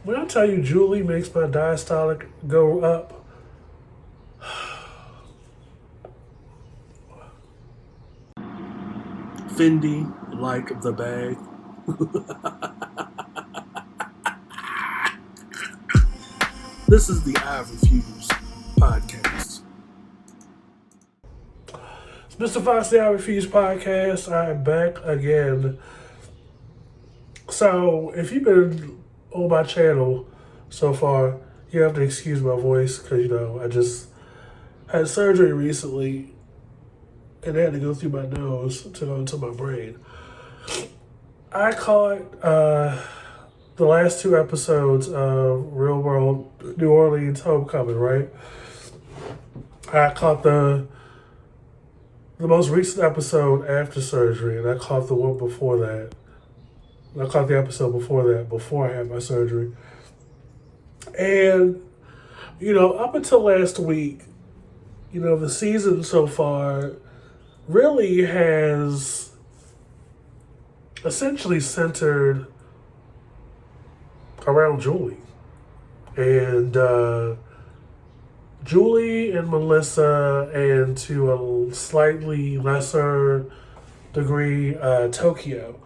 When I tell you Julie makes my diastolic go up, Fendi, like the bag. This is the I Refuse podcast. It's Mr. Fox, the I Refuse podcast. I'm back again. So, if you've been on my channel so far, you have to excuse my voice because, I just had surgery recently and I had to go through my nose to go into my brain. I caught the last two episodes of Real World New Orleans Homecoming, right? I caught the most recent episode after surgery, and I caught the one before that. I caught the episode before that, before I had my surgery. And, up until last week, the season so far really has essentially centered around Julie. And Julie and Melissa, and to a slightly lesser degree, Tokyo.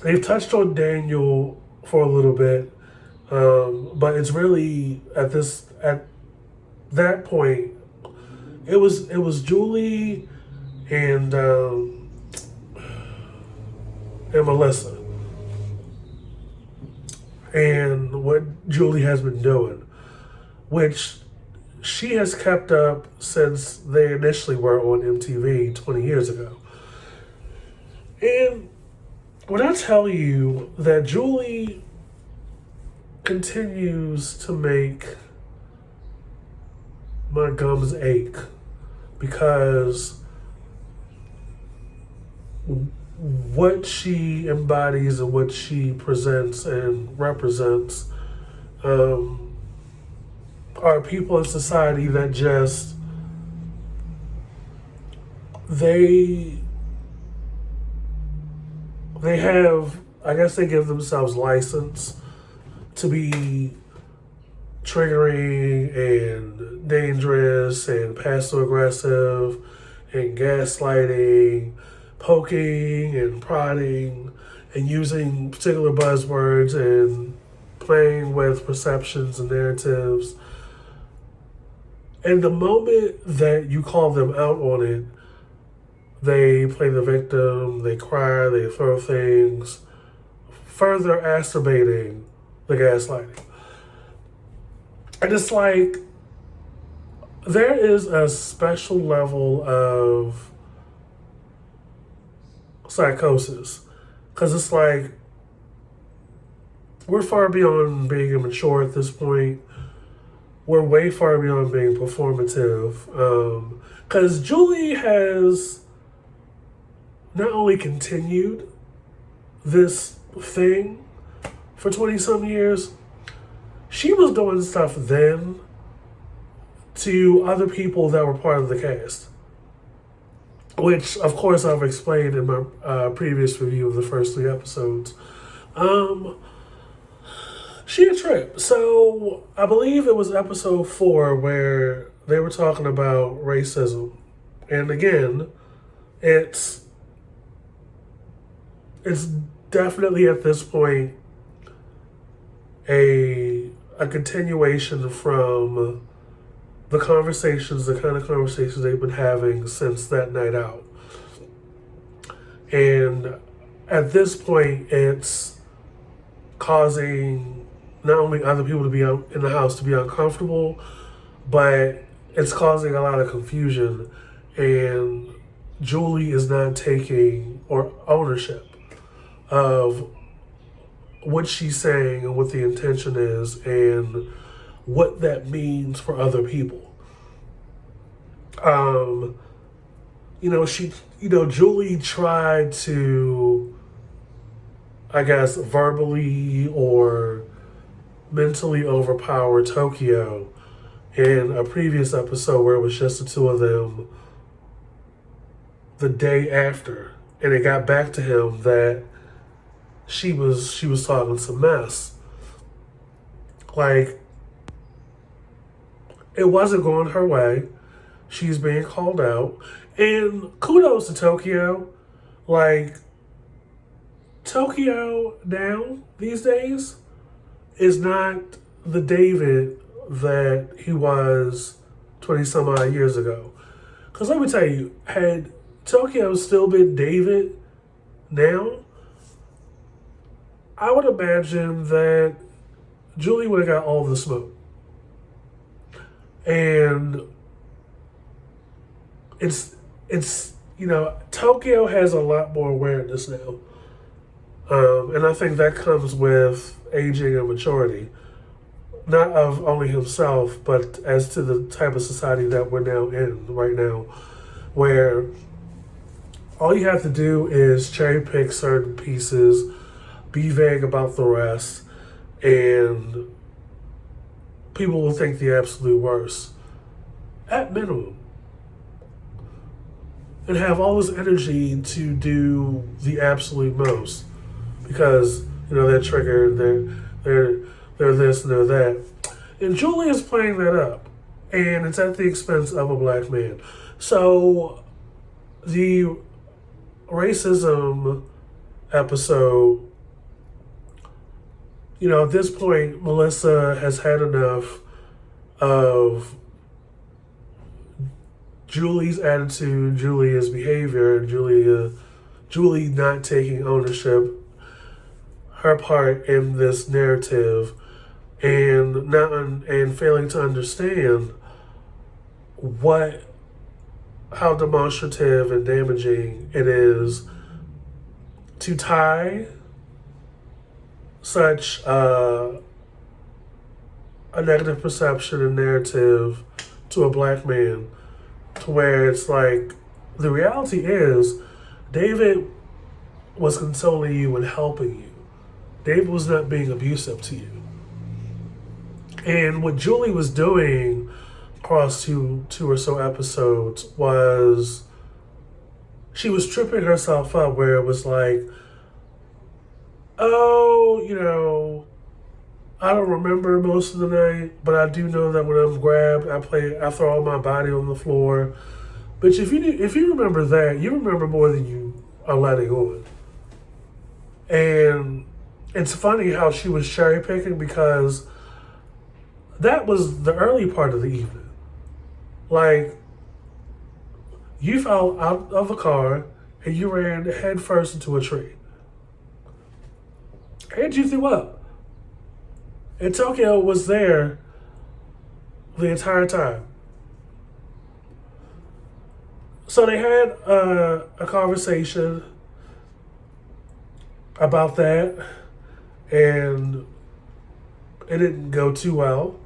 They've touched on Daniel for a little bit, but it's really at that point, it was Julie and Melissa, and what Julie has been doing, which she has kept up since they initially were on MTV 20 years ago. And when I tell you that Julie continues to make my gums ache because what she embodies and what she presents and represents are people in society that just they have, I guess they give themselves license to be triggering and dangerous and passive aggressive and gaslighting, poking and prodding and using particular buzzwords and playing with perceptions and narratives. And the moment that you call them out on it, they play the victim, they cry, they throw things, further exacerbating the gaslighting. And it's like, there is a special level of psychosis. Because it's like, we're far beyond being immature at this point. We're way far beyond being performative. Because Julie has not only continued this thing for 20 some years, she was doing stuff then to other people that were part of the cast, which of course I've explained in my previous review of the first 3 episodes. She a trip. So I believe it was episode 4 where they were talking about racism. And again, it's definitely at this point a continuation from the kind of conversations they've been having since that night out. And at this point, it's causing not only other people to be in the house to be uncomfortable, but it's causing a lot of confusion. And Julie is not taking ownership of what she's saying and what the intention is and what that means for other people. Julie tried to, I guess, verbally or mentally overpower Tokyo in a previous episode where it was just the two of them the day after. And it got back to him that she was talking some mess. Like, it wasn't going her way. She's being called out. And kudos to Tokyo. Like, Tokyo now, these days, is not the David that he was 20 some odd years ago. Because let me tell you, had Tokyo still been David now, I would imagine that Julie would have got all the smoke. And it's Tokyo has a lot more awareness now. And I think that comes with aging and maturity. Not of only himself, but as to the type of society that we're now in right now, where all you have to do is cherry pick certain pieces, be vague about the rest, and people will think the absolute worst, at minimum. And have all this energy to do the absolute most. Because, they're triggered, they're this and they're that. And Julie is playing that up. And it's at the expense of a black man. So the racism episode, at this point, Melissa has had enough of Julie's attitude, Julia's behavior, Julie not taking ownership, her part in this narrative, and failing to understand how demonstrative and damaging it is to tie such a negative perception and narrative to a black man, to where it's like, the reality is David was consoling you and helping you. David was not being abusive to you. And what Julie was doing across two or so episodes was she was tripping herself up, where it was like, I don't remember most of the night, but I do know that when I'm grabbed, I throw all my body on the floor. But if you remember that, you remember more than you are letting on. And it's funny how she was cherry picking, because that was the early part of the evening. Like, you fell out of a car and you ran head first into a tree. And you threw up. And Tokyo was there the entire time. So they had a conversation about that, and it didn't go too well.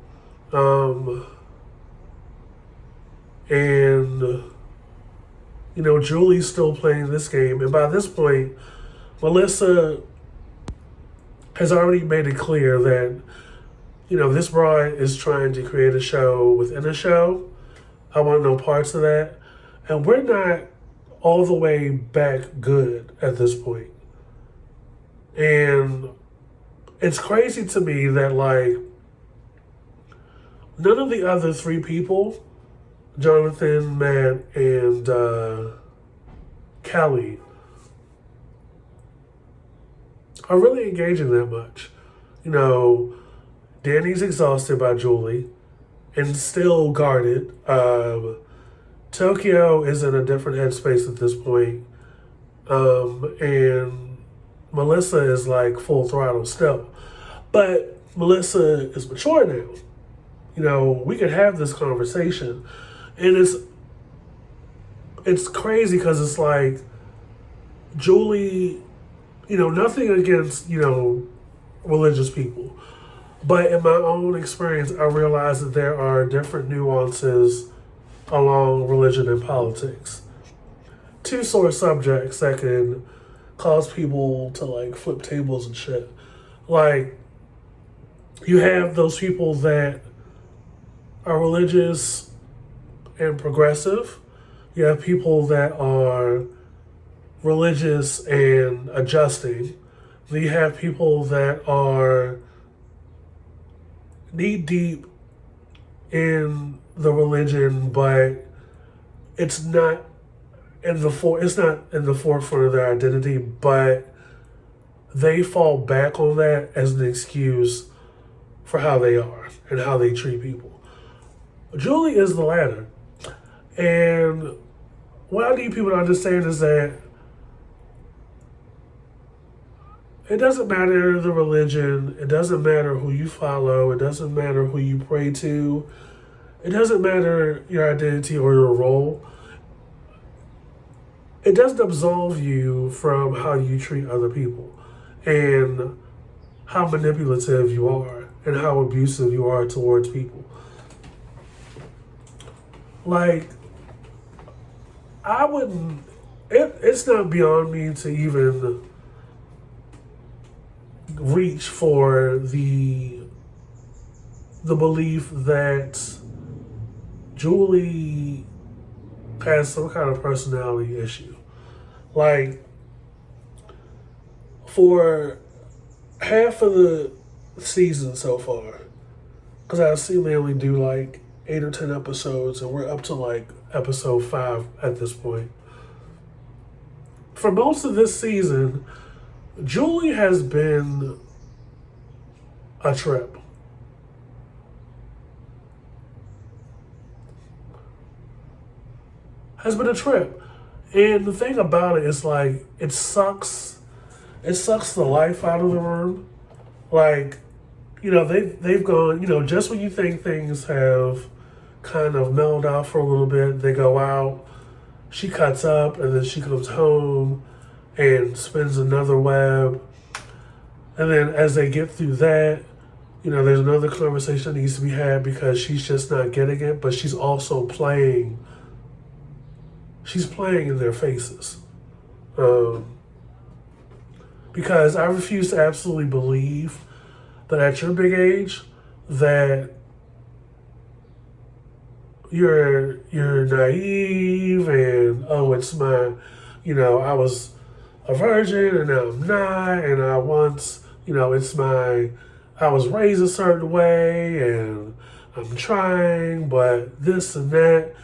Julie's still playing this game. And by this point, Melissa has already made it clear that, this broad is trying to create a show within a show. I want no parts of that. And we're not all the way back good at this point. And it's crazy to me that, like, none of the other three people, Jonathan, Matt, and Kelly, are really engaging that much. Danny's exhausted by Julie and still guarded. Tokyo is in a different headspace at this point. And Melissa is like full throttle still. But Melissa is mature now. We could have this conversation. And it's crazy, because it's like, Julie, nothing against, religious people. But in my own experience, I realized that there are different nuances along religion and politics. Two sore subjects that can cause people to, like, flip tables and shit. Like, you have those people that are religious and progressive. You have people that are religious and adjusting. Then you have people that are knee deep in the religion, but it's not it's not in the forefront of their identity, but they fall back on that as an excuse for how they are and how they treat people. Julie is the latter. And what I need people to understand is that it doesn't matter the religion, it doesn't matter who you follow, it doesn't matter who you pray to, it doesn't matter your identity or your role. It doesn't absolve you from how you treat other people and how manipulative you are and how abusive you are towards people. Like, I wouldn't, it's not beyond me to even reach for the belief that Julie has some kind of personality issue. Like, for half of the season so far, because I've seen they only do like 8 or 10 episodes, and we're up to like episode 5 at this point. For most of this season, Julie has been a trip. Has been a trip. And the thing about it is, like, it sucks. It sucks the life out of the room. Like, they've gone, just when you think things have kind of mellowed out for a little bit, they go out, she cuts up, and then she comes home and spins another web. And then as they get through that, there's another conversation that needs to be had because she's just not getting it, but she's also playing. She's playing in their faces. Because I refuse to absolutely believe that at your big age that you're naive and it's my, I was a virgin and now I'm not, and I once, I was raised a certain way and I'm trying, but this and that.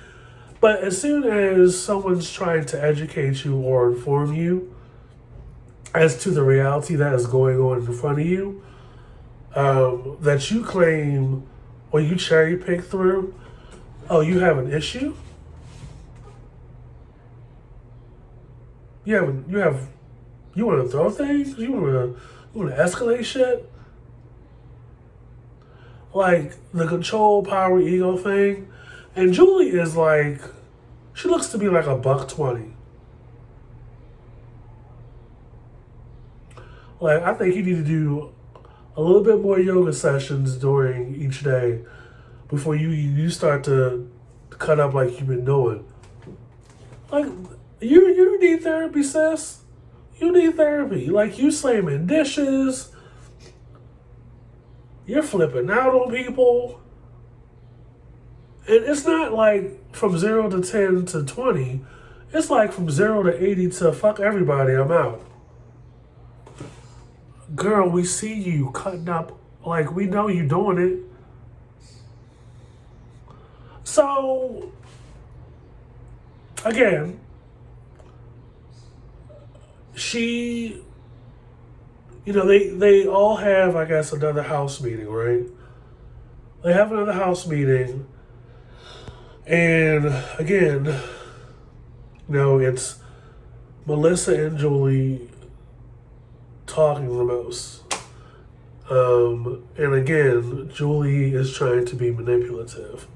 But as soon as someone's trying to educate you or inform you as to the reality that is going on in front of you, that you claim or you cherry pick through, oh, you have an issue? You want to throw things? You want to escalate shit? Like the control, power, ego thing. And Julie is like, she looks to be like a $120. Like, I think you need to do a little bit more yoga sessions during each day before you start to cut up like you've been doing. Like, you need therapy, sis. You need therapy. Like, you slamming dishes. You're flipping out on people. And it's not like from 0 to 10 to 20. It's like from 0 to 80 to fuck everybody, I'm out. Girl, we see you cutting up. Like, we know you doing it. So, again, she, they all have, I guess, another house meeting, right? They have another house meeting. And again, it's Melissa and Julie talking the most. And again, Julie is trying to be manipulative.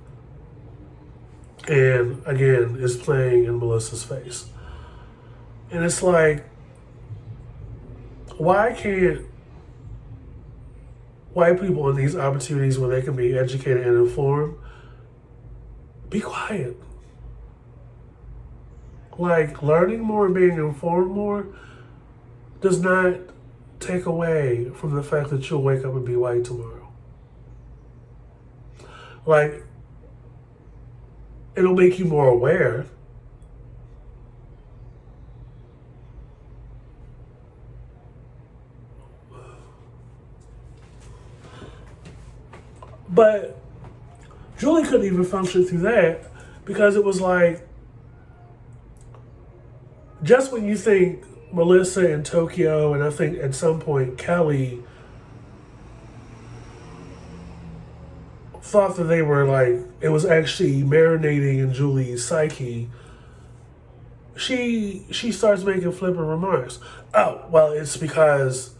And again, is playing in Melissa's face. And it's like, why can't white people in these opportunities where they can be educated and informed be quiet? Like, learning more and being informed more does not take away from the fact that you'll wake up and be white tomorrow. Like, it'll make you more aware. But Julie couldn't even function through that because it was like, just when you think Melissa and Tokyo, and I think at some point Kelly thought that they were like, it was actually marinating in Julie's psyche, she starts making flippant remarks. Oh, well, it's because,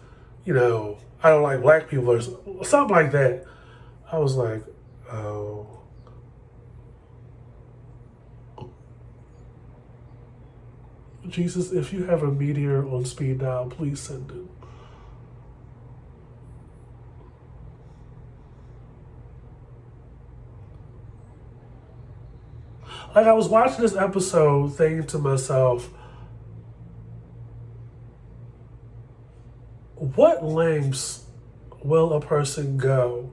I don't like black people or something like that. I was like, oh. Jesus, if you have a meteor on speed dial, please send it. Like, I was watching this episode thinking to myself, what lengths will a person go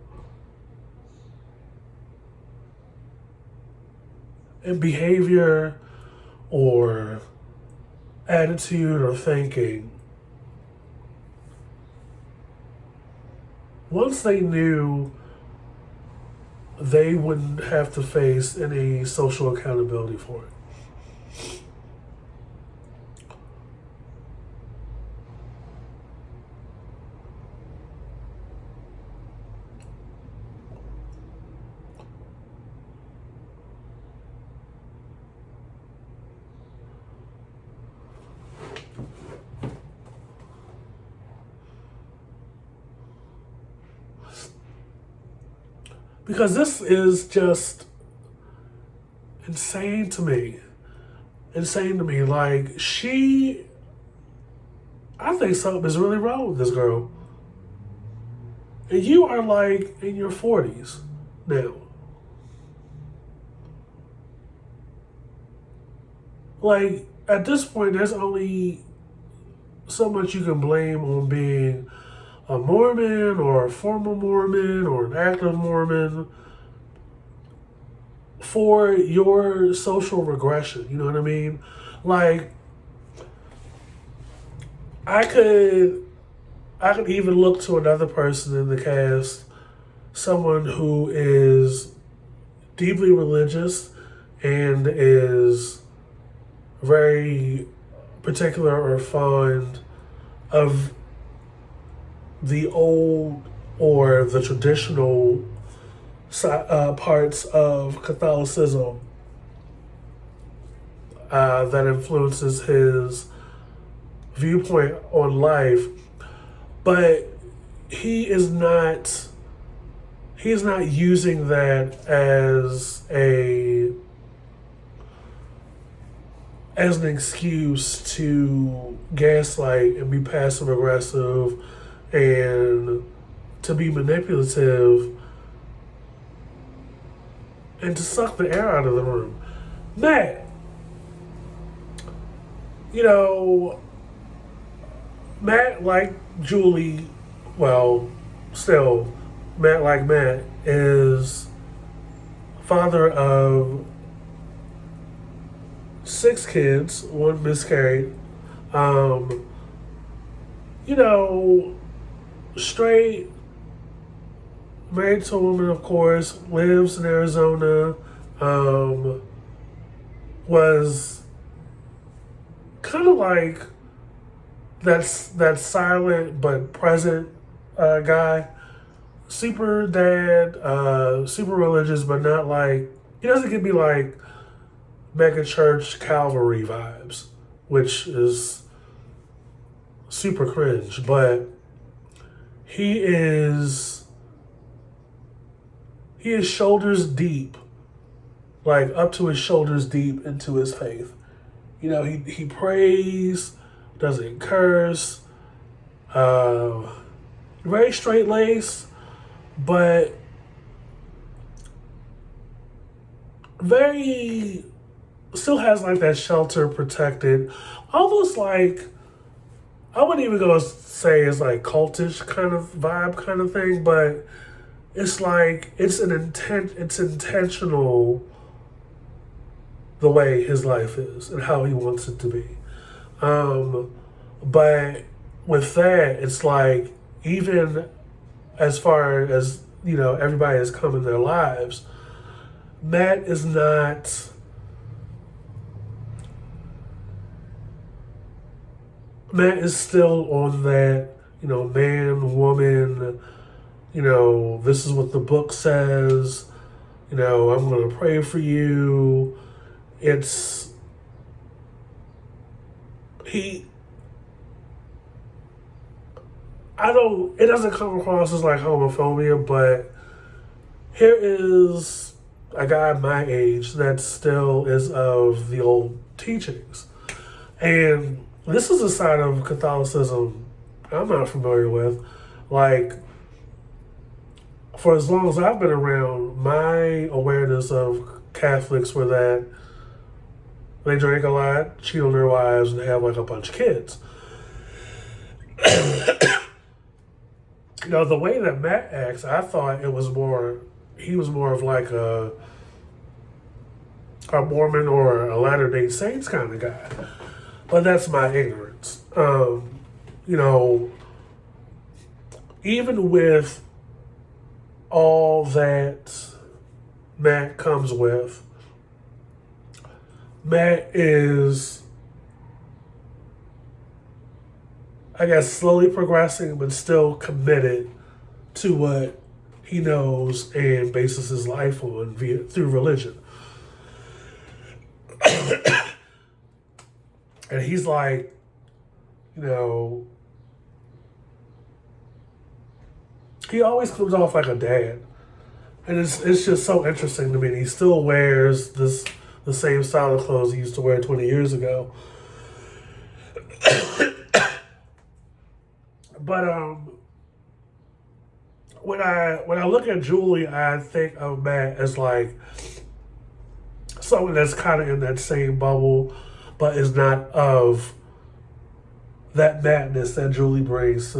in behavior or attitude or thinking once they knew they wouldn't have to face any social accountability for it? Because this is just insane to me. Insane to me. Like, I think something is really wrong with this girl. And you are like in your 40s now. Like, at this point, there's only so much you can blame on being a Mormon or a former Mormon or an active Mormon for your social regression. You know what I mean? Like, I could even look to another person in the cast, someone who is deeply religious and is very particular or fond of the old or the traditional parts of Catholicism that influences his viewpoint on life, but he's not using that as an excuse to gaslight and be passive aggressive and to be manipulative and to suck the air out of the room. Matt, Matt, like Julie, well, still, Matt, like Matt, is father of 6 kids, 1 miscarried. Straight, married to a woman, of course, lives in Arizona, was kind of like that silent but present guy. Super dad, super religious, but not like, he doesn't give me like mega church Calvary vibes, which is super cringe, but he is shoulders deep, like up to his shoulders deep into his faith. He prays, doesn't curse, very straight laced, but very, still has like that shelter protected, almost like, I wouldn't even go say it's like cultish kind of vibe kind of thing, but it's like, it's intentional the way his life is and how he wants it to be. But with that, it's like, even as far as everybody has come in their lives. Matt is not. Matt is still on that, man, woman, this is what the book says, I'm going to pray for you. It's, it doesn't come across as like homophobia, but here is a guy my age that still is of the old teachings. And this is a side of Catholicism I'm not familiar with. Like, for as long as I've been around, my awareness of Catholics were that they drank a lot, cheat on their wives, and they have like a bunch of kids. The way that Matt acts, I thought he was more of like a Mormon or a Latter-day Saints kind of guy. But that's my ignorance. Even with all that Matt comes with, Matt is, I guess, slowly progressing, but still committed to what he knows and bases his life on through religion. And he's like, he always comes off like a dad. And it's just so interesting to me. He still wears the same style of clothes he used to wear 20 years ago. But when I look at Julie, I think of Matt as like someone that's kind of in that same bubble, but is not of that madness that Julie brings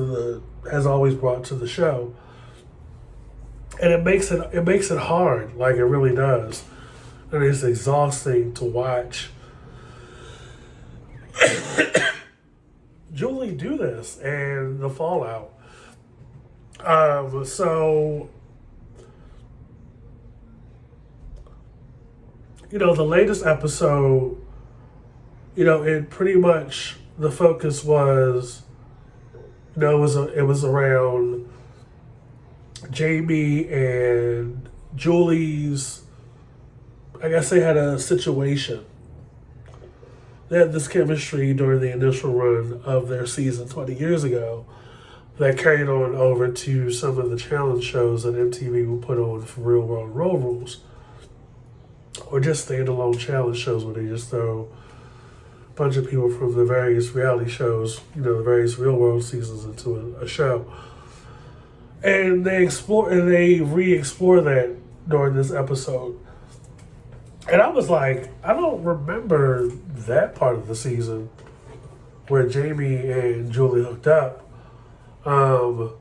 has always brought to the show. And it makes it hard, like it really does. And it's exhausting to watch Julie do this and the fallout. So the latest episode, it pretty much, the focus was, it was around Jamie and Julie's, I guess they had a situation. They had this chemistry during the initial run of their season 20 years ago that carried on over to some of the challenge shows that MTV would put on for Real World Road Rules. Or just standalone challenge shows where they just throw a bunch of people from the various reality shows, the various Real World seasons into a show. And they re-explore that during this episode. And I was like, I don't remember that part of the season where Jamie and Julie hooked up. And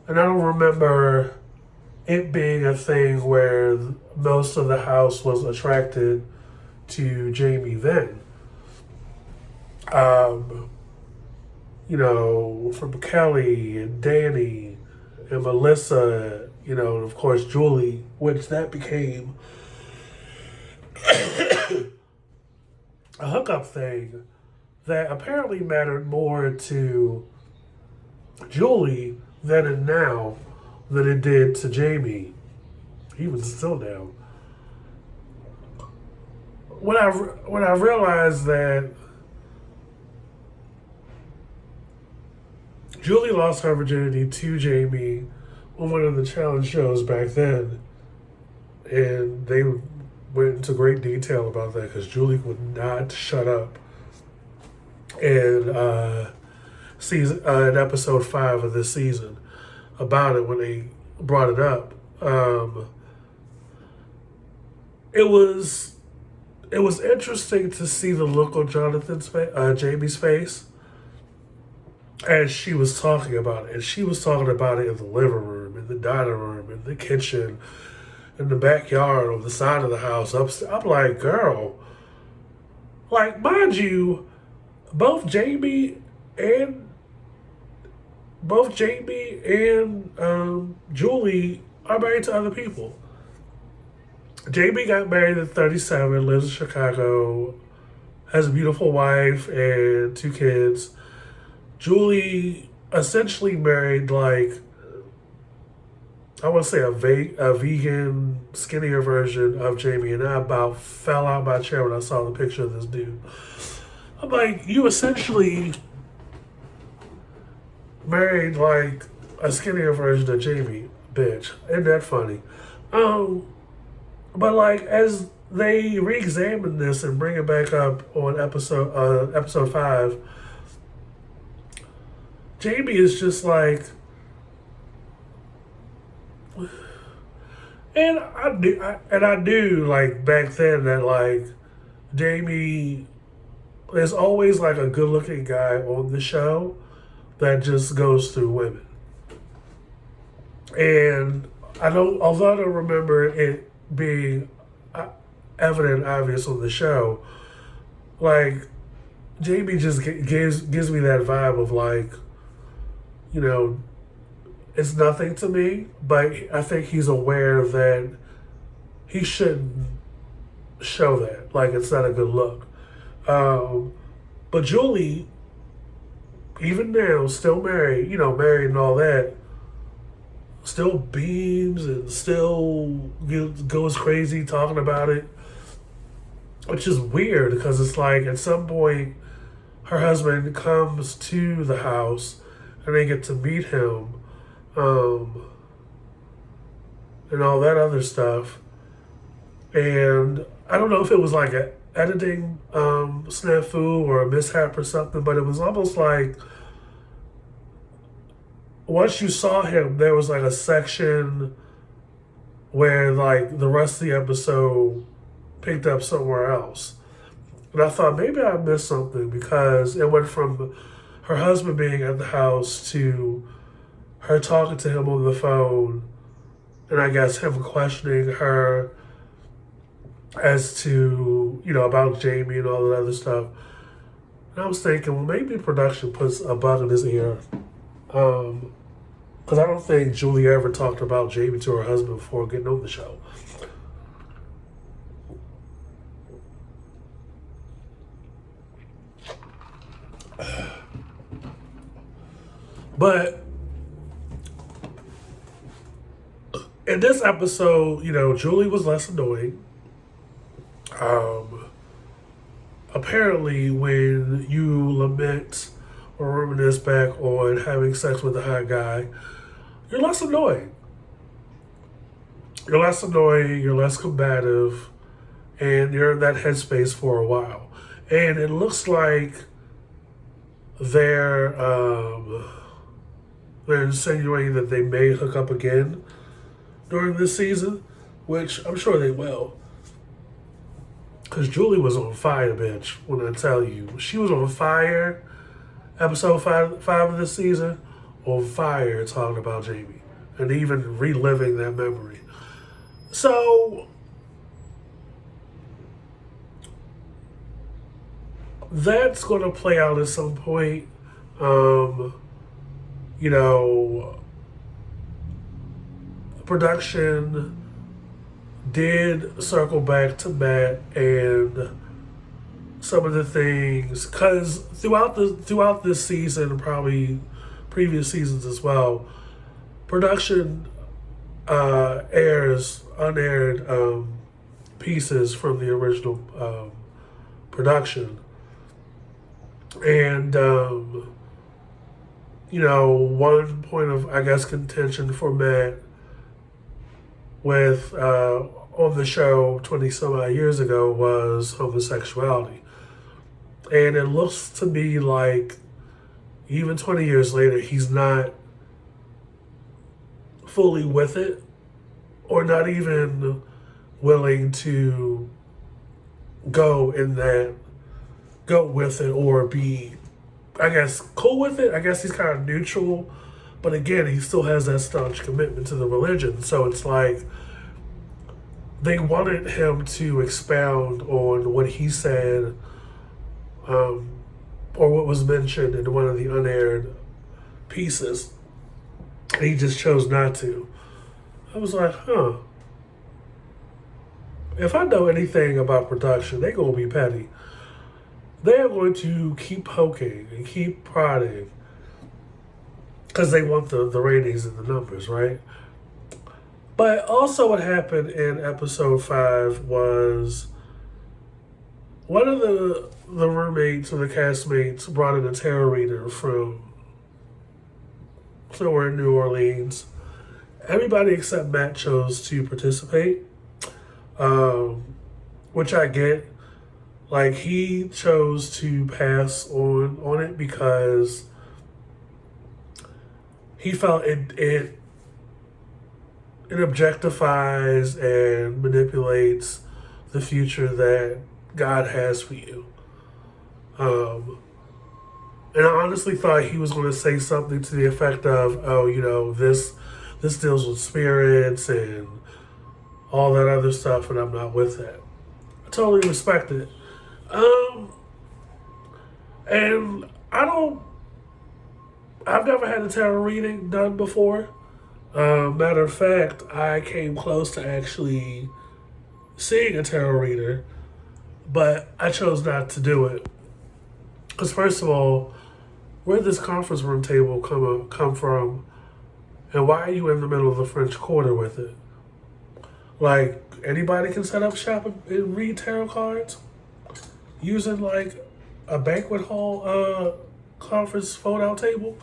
I don't remember it being a thing where most of the house was attracted to Jamie then. From Kelly and Danny and Melissa, and of course Julie, which that became a hookup thing that apparently mattered more to Julie then and now than it did to Jamie, even still now. When I realized that Julie lost her virginity to Jamie on one of the challenge shows back then, and they went into great detail about that because Julie would not shut up. And in episode 5 of this season about it, when they brought it up, it was interesting to see the look on Jamie's face as she was talking about it. And she was talking about it in the living room, in the dining room, in the kitchen, in the backyard, on the side of the house. I'm like, girl, like, mind you, both Jamie and Julie are married to other people. Jamie got married at 37, lives in Chicago, has a beautiful wife and 2 kids. Julie essentially married like, I want to say a vegan, skinnier version of Jamie, and I about fell out my chair when I saw the picture of this dude. I'm like, you essentially married like a skinnier version of Jamie, bitch. Isn't that funny? But like as they re-examine this and bring it back up on episode 5, Jamie is just like, and I knew like back then that like Jamie is always like a good-looking guy on the show that just goes through women. And although I don't remember it being evident, obvious on the show, like Jamie just gives me that vibe of like, you know, it's nothing to me, but I think he's aware that he shouldn't show that. Like, it's not a good look. But Julie, even now, still married, married and all that, still beams and still goes crazy talking about it, which is weird because it's like at some point her husband comes to the house and they get to meet him, and all that other stuff. And I don't know if it was like an editing snafu or a mishap or something, but it was almost like once you saw him, there was like a section where like the rest of the episode picked up somewhere else. And I thought maybe I missed something because it went from her husband being at the house to her talking to him on the phone, and I guess him questioning her as to, about Jamie and all that other stuff. And I was thinking, well, maybe production puts a bug in his ear. Because I don't think Julie ever talked about Jamie to her husband before getting on the show. But in this episode, Julie was less annoying. Apparently, when you lament or reminisce back on having sex with a hot guy, you're less annoying. You're less annoying, you're less combative, and you're in that headspace for a while. And it looks like they're insinuating that they may hook up again during this season, which I'm sure they will. Because Julie was on fire, bitch, when I tell you. She was on fire, episode 5 of this season, on fire talking about Jamie. And even reliving that memory. So, that's going to play out at some point. Production did circle back to Matt and some of the things, because throughout this season, and probably previous seasons as well, production airs unaired pieces from the original production. And one point of, I guess, contention for Matt with on the show 20 some odd years ago was homosexuality. And it looks to me like even 20 years later, he's not fully with it, or not even willing to go with it, or be, I guess, cool with it. I guess he's kind of neutral. But again, he still has that staunch commitment to the religion. So it's like they wanted him to expound on what he said, or what was mentioned in one of the unaired pieces. And he just chose not to. I was like, huh. If I know anything about production, they're going to be petty. They're going to keep poking and keep prodding because they want the ratings and the numbers, right? But also, what happened in episode 5 was one of the roommates or the castmates brought in a tarot reader from somewhere in New Orleans. Everybody except Matt chose to participate, which I get. Like, he chose to pass on it because he felt it objectifies and manipulates the future that God has for you. And I honestly thought he was going to say something to the effect of, "Oh, this deals with spirits and all that other stuff, and I'm not with that." I totally respect it. And I've never had a tarot reading done before. Matter of fact, I came close to actually seeing a tarot reader, but I chose not to do it. Because first of all, where did this conference room table come from, and why are you in the middle of the French Quarter with it? Like, anybody can set up shop and read tarot cards using like a banquet hall conference fold-out table.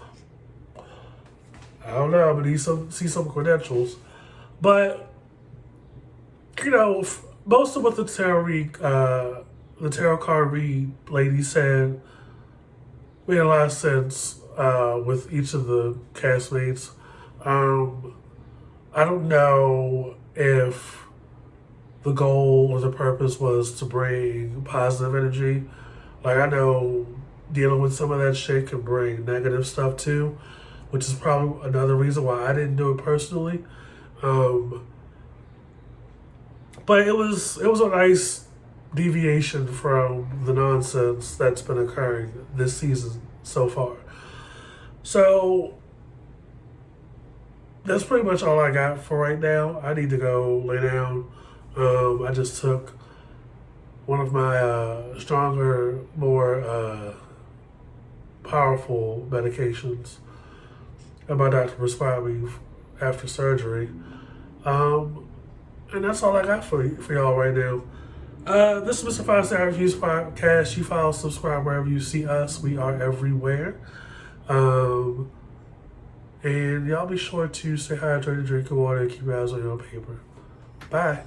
I don't know, but see some credentials. But most of what the tarot card read lady said made a lot of sense with each of the castmates. I don't know if the goal or the purpose was to bring positive energy. Like, I know dealing with some of that shit can bring negative stuff too, which is probably another reason why I didn't do it personally. But it was a nice deviation from the nonsense that's been occurring this season so far. So that's pretty much all I got for right now. I need to go lay down. I just took one of my stronger, more powerful medications that my doctor prescribed me after surgery. And that's all I got for y'all right now. This is Mr. 5-Star Reviews Podcast. You follow, subscribe wherever you see us. We are everywhere. And y'all be sure to stay hydrated, drink your water, and keep your eyes on your paper. Bye.